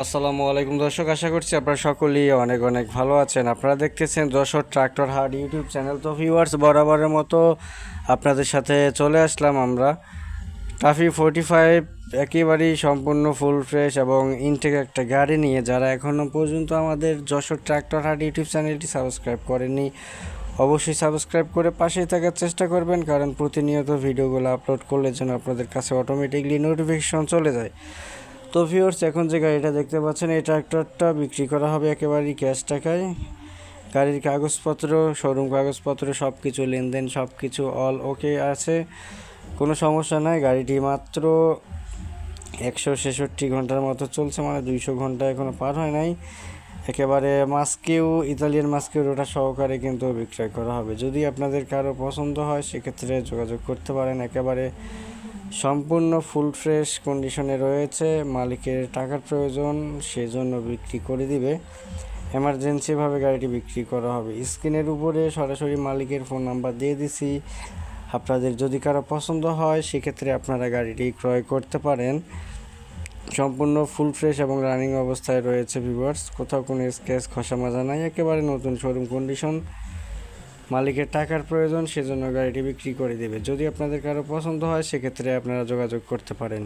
আসসালামু আলাইকুম দর্শক, আশা করছি আপনারা সকলেই অনেক অনেক ভালো আছেন। আপনারা দেখতেছেন যশোর ট্রাক্টর হাট ইউটিউব চ্যানেল। তো ভিউয়ার্স, বরাবরের মতো আপনাদের সাথে চলে আসলাম আমরা। টাফি 45 একেবারেই সম্পূর্ণ ফুল ফ্রেশ এবং ইনটেক একটা গাড়ি নিয়ে। যারা এখনও পর্যন্ত আমাদের যশোর ট্রাক্টর হাট ইউটিউব চ্যানেলটি সাবস্ক্রাইব করেননি, অবশ্যই সাবস্ক্রাইব করে পাশেই থাকার চেষ্টা করবেন, কারণ প্রতিনিয়ত ভিডিওগুলো আপলোড করলে যেন আপনাদের কাছে অটোমেটিকলি নোটিফিকেশন চলে যায়। তো ভিউয়ার্স, এখন যে গাড়িটা দেখতে পাচ্ছেন, এই ট্রাক্টরটা বিক্রি করা হবে একেবারেই ক্যাশ টাকায়। গাড়ির কাগজপত্র, শোরুম কাগজপত্র সব কিছু, লেনদেন সব কিছু অল ওকে আছে, কোনো সমস্যা নাই। গাড়িটি মাত্র 166 ঘন্টার মতো চলছে, মানে 200 ঘন্টা এখনও পার হয় নাই। একেবারে মাস্কিউ, ইতালিয়ান মাস্কিউ ওটা সহকারে কিন্তু বিক্রয় করা হবে। যদি আপনাদের কারো পছন্দ হয় সেক্ষেত্রে যোগাযোগ করতে পারেন। একেবারে সম্পূর্ণ ফুল ফ্রেশ কন্ডিশনে রয়েছে। মালিকের টাকার প্রয়োজন, সেজন্য বিক্রি করে দিবে। এমার্জেন্সিভাবে গাড়িটি বিক্রি করা হবে। স্ক্রিনের উপরে সরাসরি মালিকের ফোন নাম্বার দিয়ে দিছি। আপনাদের যদি কারো পছন্দ হয় সেক্ষেত্রে আপনারা গাড়িটি ক্রয় করতে পারেন। সম্পূর্ণ ফুল ফ্রেশ এবং রানিং অবস্থায় রয়েছে ভিউয়ার্স, কোথাও কোনো স্ক্র্যাচ খসা মাজা নাই, একেবারে নতুন শোরুম কন্ডিশন। মালিকের টাকার প্রয়োজন, সেজন্য গাড়িটি বিক্রি করে দেবে। যদি আপনাদের কারো পছন্দ হয় সেক্ষেত্রে আপনারা যোগাযোগ করতে পারেন।